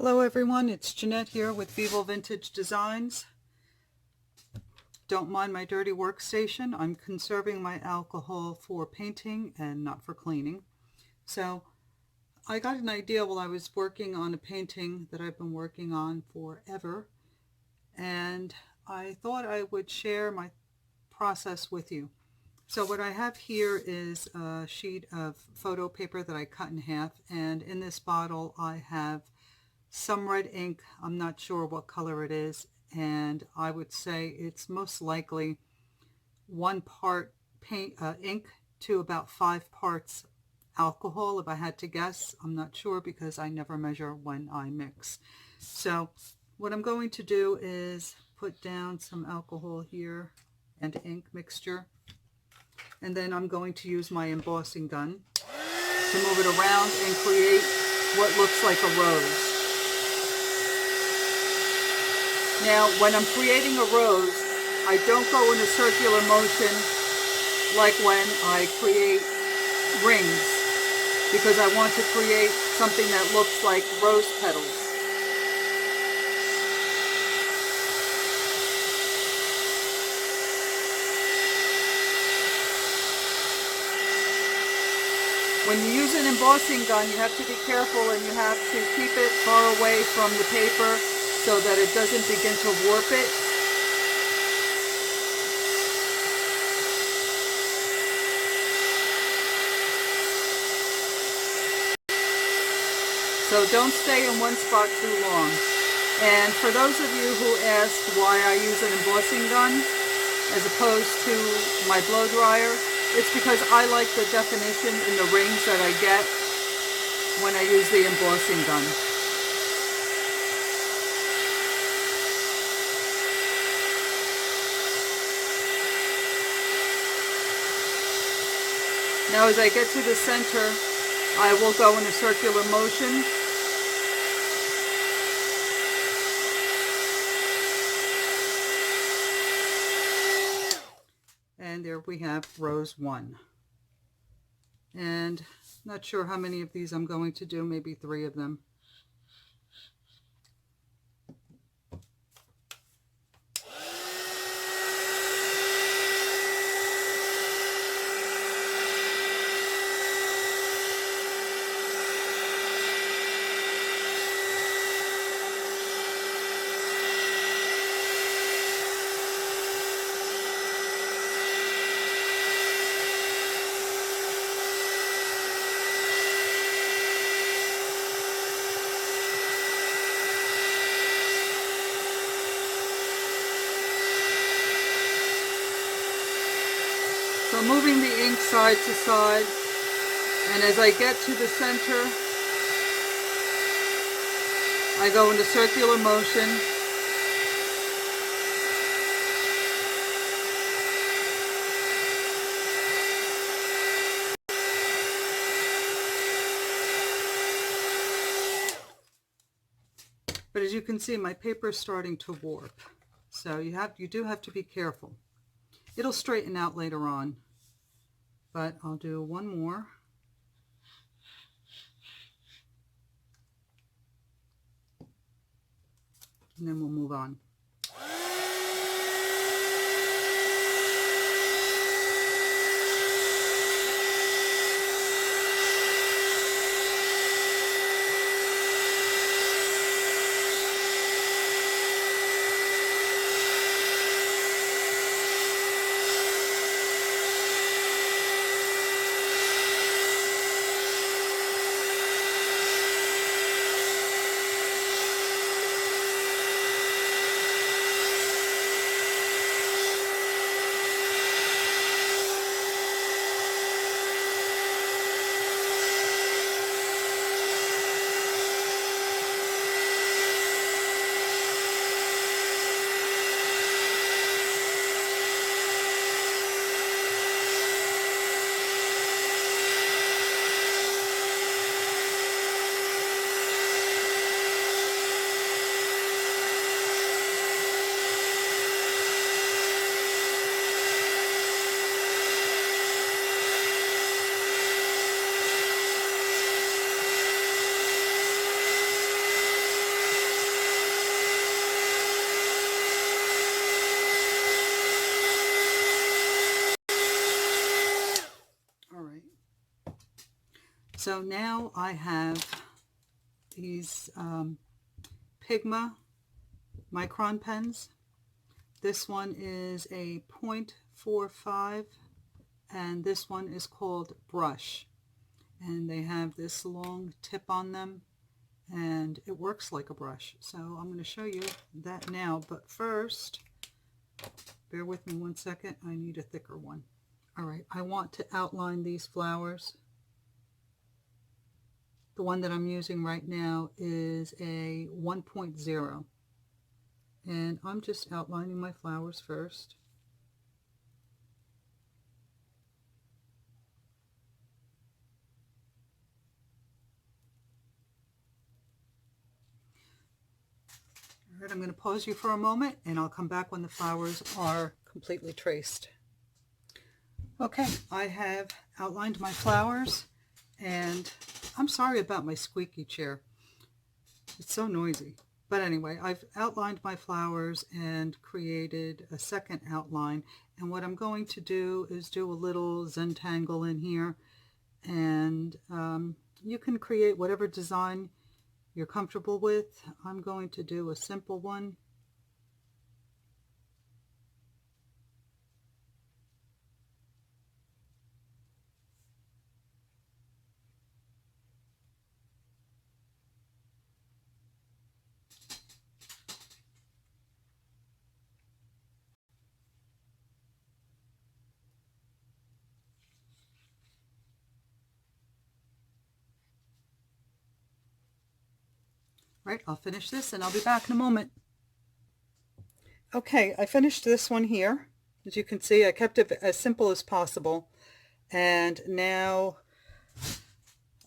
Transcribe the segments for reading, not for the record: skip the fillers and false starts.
Hello everyone, it's Jeanette here with Vivo Vintage Designs. Don't mind my dirty workstation. I'm conserving my alcohol for painting and not for cleaning. So I got an idea while I was working on a painting that I've been working on forever, and I thought I would share my process with you. So what I have here is a sheet of photo paper that I cut in half, and in this bottle I have some red ink. I'm not sure what color it is, and I would say it's most likely 1 part ink to about 5 parts alcohol, if I had to guess. I'm not sure because I never measure when I mix. So what I'm going to do is put down some alcohol here and ink mixture, and then I'm going to use my embossing gun to move it around and create what looks like a rose. Now, when I'm creating a rose, I don't go in a circular motion like when I create rings, because I want to create something that looks like rose petals. When you use an embossing gun, you have to be careful and you have to keep it far away from the paper so that it doesn't begin to warp it. So don't stay in one spot too long. And for those of you who asked why I use an embossing gun as opposed to my blow dryer, it's because I like the definition in the rings that I get when I use the embossing gun. Now as I get to the center, I will go in a circular motion. And there we have rose 1. And not sure how many of these I'm going to do, maybe 3 of them. So moving the ink side to side, and as I get to the center, I go into circular motion. But as you can see, my paper is starting to warp. So you do have to be careful. It'll straighten out later on, but I'll do one more. And then we'll move on. So now I have these Pigma micron pens. This one is a 0.45 and this one is called Brush. And they have this long tip on them and it works like a brush. So I'm going to show you that now, but first, bear with me 1 second, I need a thicker one. Alright, I want to outline these flowers. The one that I'm using right now is a 1.0. And I'm just outlining my flowers first. Alright, I'm going to pause you for a moment and I'll come back when the flowers are completely traced. Okay, I have outlined my flowers, and I'm sorry about my squeaky chair. It's so noisy. But anyway, I've outlined my flowers and created a second outline. And what I'm going to do is do a little zentangle in here. And you can create whatever design you're comfortable with. I'm going to do a simple one. Right, I'll finish this and I'll be back in a moment. Okay, I finished this one here. As you can see, I kept it as simple as possible. And now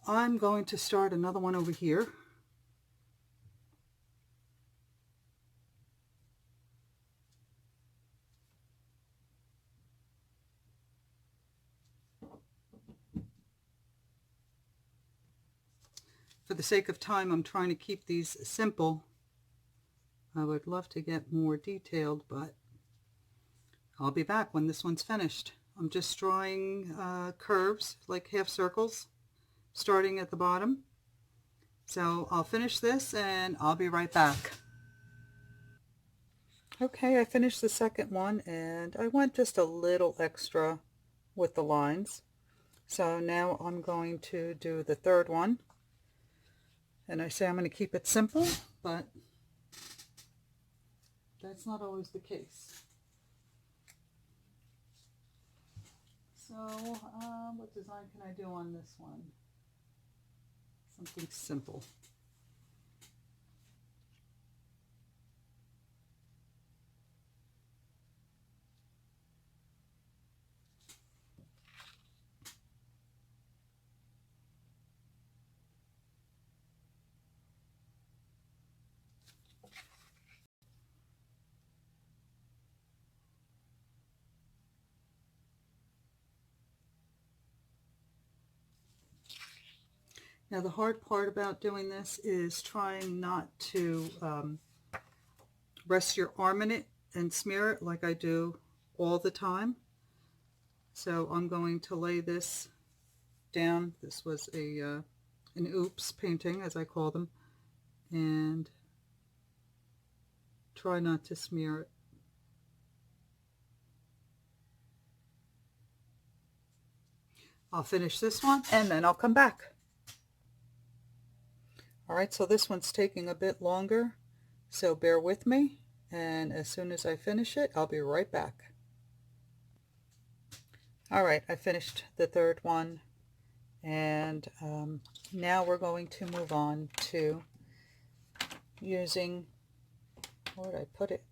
I'm going to start another one over here. For the sake of time, I'm trying to keep these simple. I would love to get more detailed, but I'll be back when this one's finished. I'm just drawing curves, like half circles, starting at the bottom. So I'll finish this and I'll be right back. Okay, I finished the second one and I went just a little extra with the lines. So now I'm going to do the third one. And I say I'm going to keep it simple, but that's not always the case. So what design can I do on this one? Something simple. Now the hard part about doing this is trying not to rest your arm in it and smear it like I do all the time. So I'm going to lay this down. This was an oops painting, as I call them, and try not to smear it. I'll finish this one and then I'll come back. Alright, so this one's taking a bit longer, so bear with me, and as soon as I finish it, I'll be right back. Alright, I finished the third one, and now we're going to move on to using, where would I put it?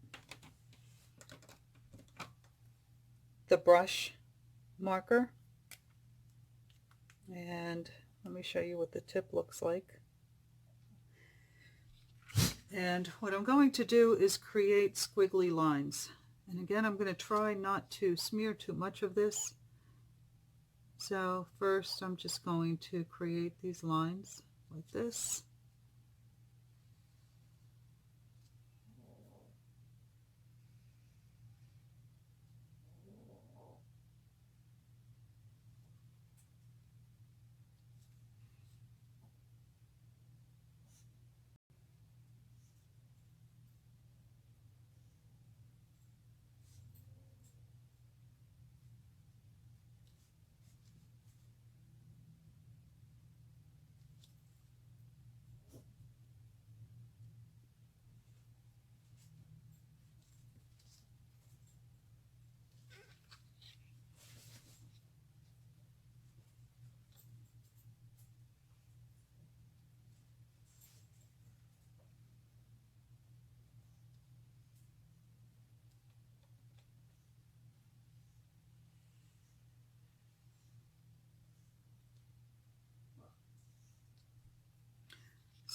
The brush marker. And let me show you what the tip looks like. And what I'm going to do is create squiggly lines. And again, I'm going to try not to smear too much of this. So first I'm just going to create these lines like this.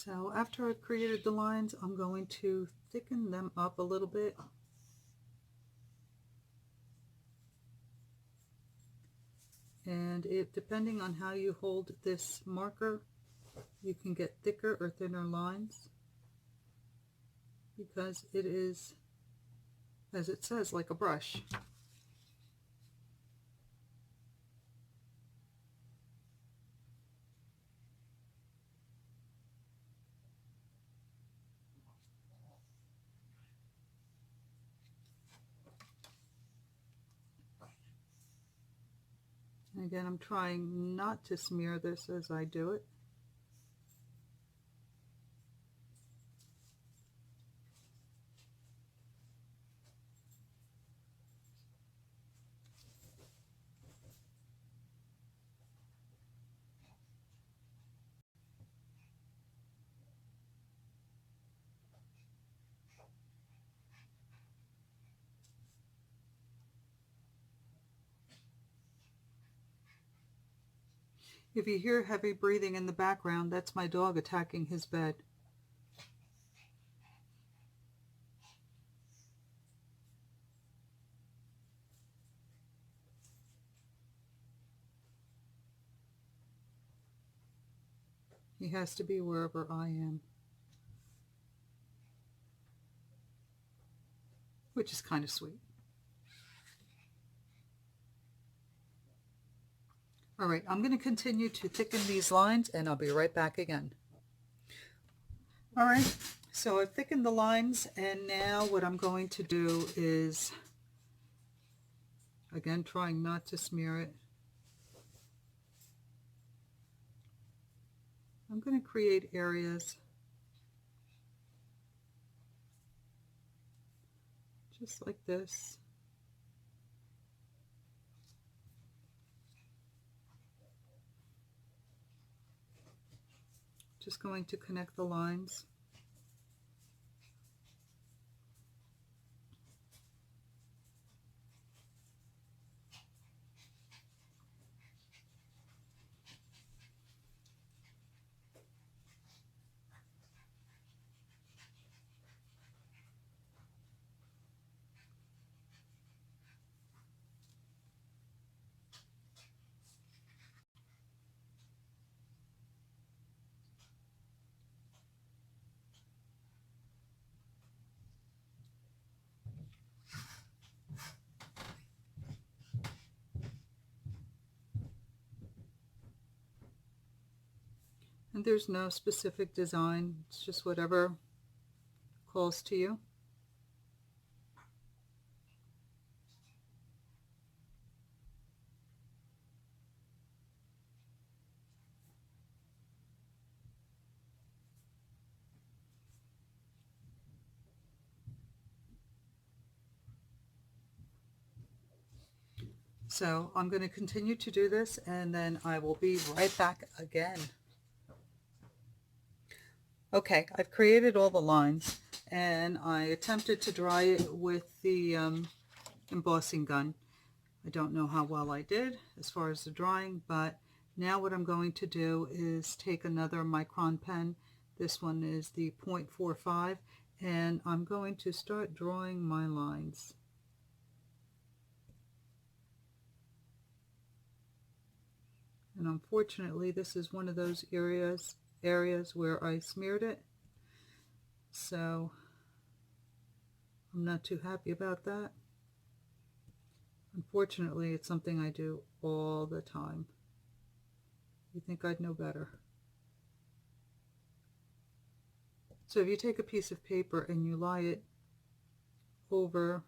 So after I've created the lines, I'm going to thicken them up a little bit. And depending on how you hold this marker, you can get thicker or thinner lines, because it is, as it says, like a brush. And again, I'm trying not to smear this as I do it. If you hear heavy breathing in the background, that's my dog attacking his bed. He has to be wherever I am, which is kind of sweet. All right, I'm going to continue to thicken these lines, and I'll be right back again. All right, so I've thickened the lines, and now what I'm going to do is, again, trying not to smear it, I'm going to create areas just like this. Just going to connect the lines. And there's no specific design, it's just whatever calls to you. So I'm going to continue to do this, and then I will be right back again. Okay, I've created all the lines, and I attempted to dry it with the embossing gun. I don't know how well I did as far as the drying, but now what I'm going to do is take another micron pen. This one is the 0.45, and I'm going to start drawing my lines. And unfortunately, this is one of those areas where I smeared it, so I'm not too happy about that. Unfortunately, it's something I do all the time. You'd think I'd know better. So if you take a piece of paper and you lay it over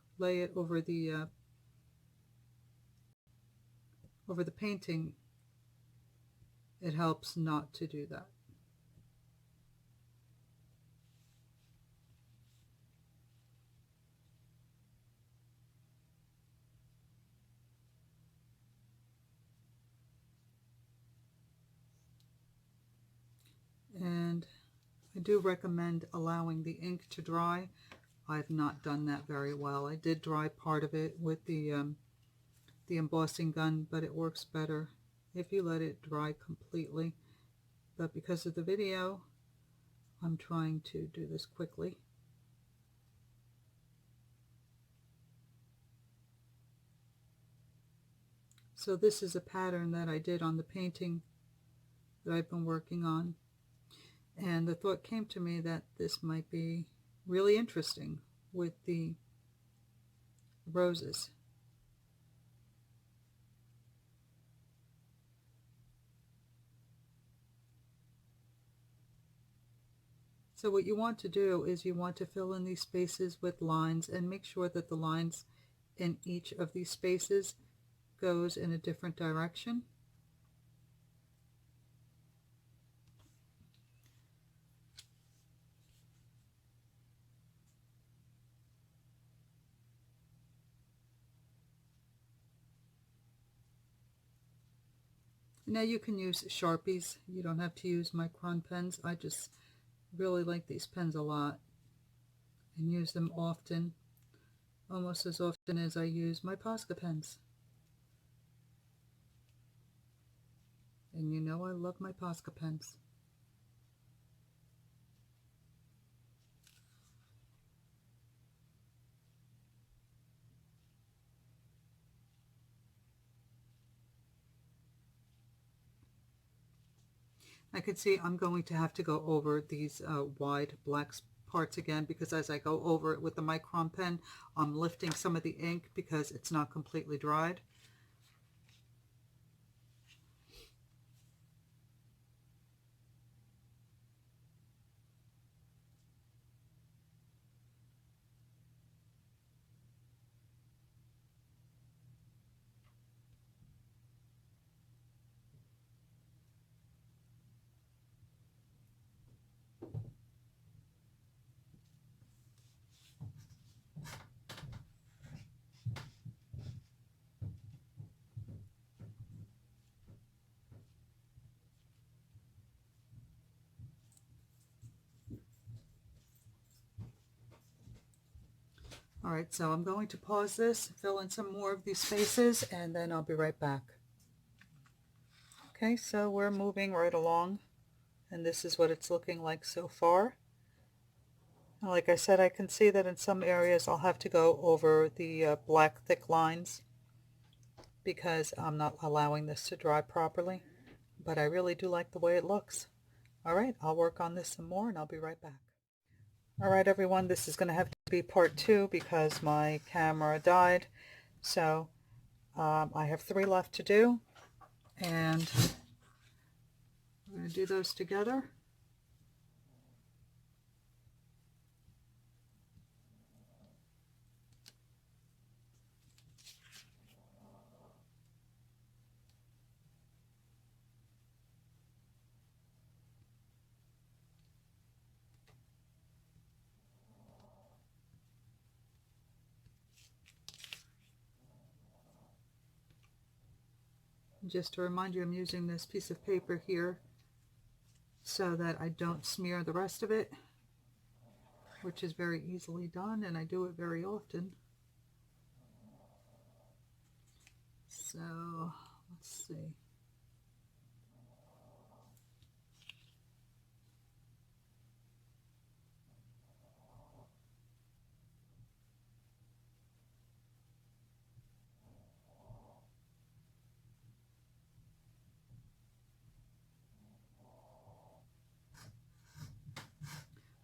the painting, it helps not to do that. And I do recommend allowing the ink to dry. I've not done that very well. I did dry part of it with the embossing gun, but it works better if you let it dry completely. But because of the video, I'm trying to do this quickly. So this is a pattern that I did on the painting that I've been working on. And the thought came to me that this might be really interesting with the roses. So what you want to do is you want to fill in these spaces with lines and make sure that the lines in each of these spaces goes in a different direction. Now you can use Sharpies. You don't have to use Micron pens. I just really like these pens a lot and use them often, almost as often as I use my Posca pens. And you know I love my Posca pens. I can see I'm going to have to go over these wide black parts again, because as I go over it with the Micron pen, I'm lifting some of the ink because it's not completely dried. All right, so I'm going to pause this, fill in some more of these spaces, and then I'll be right back. Okay, so we're moving right along, and this is what it's looking like so far. And like I said, I can see that in some areas I'll have to go over the black thick lines because I'm not allowing this to dry properly, but I really do like the way it looks. All right, I'll work on this some more and I'll be right back. All right, everyone, this is going to have to be part 2 because my camera died. So I have 3 left to do, and we're going to do those together. Just to remind you, I'm using this piece of paper here so that I don't smear the rest of it, which is very easily done, and I do it very often. So let's see.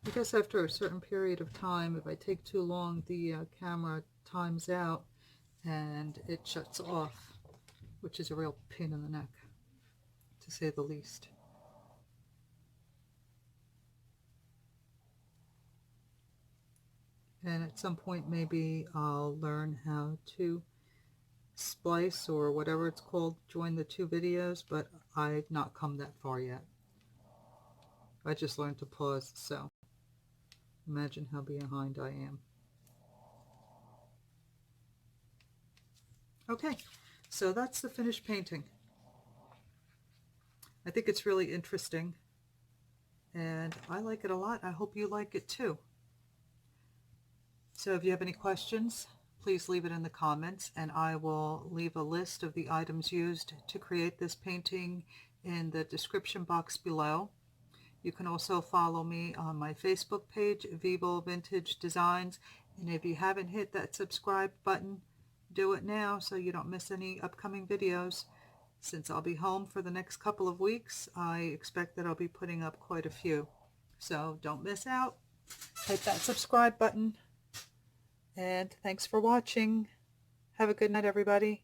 I guess after a certain period of time, if I take too long, the camera times out and it shuts off, which is a real pain in the neck, to say the least. And at some point, maybe I'll learn how to splice or whatever it's called, join the 2 videos, but I've not come that far yet. I just learned to pause, so imagine how behind I am. Okay, so that's the finished painting. I think it's really interesting, and I like it a lot. I hope you like it too. So if you have any questions, please leave it in the comments, and I will leave a list of the items used to create this painting in the description box below. You can also follow me on my Facebook page, Vivo Vintage Designs. And if you haven't hit that subscribe button, do it now so you don't miss any upcoming videos. Since I'll be home for the next couple of weeks, I expect that I'll be putting up quite a few. So don't miss out. Hit that subscribe button. And thanks for watching. Have a good night, everybody.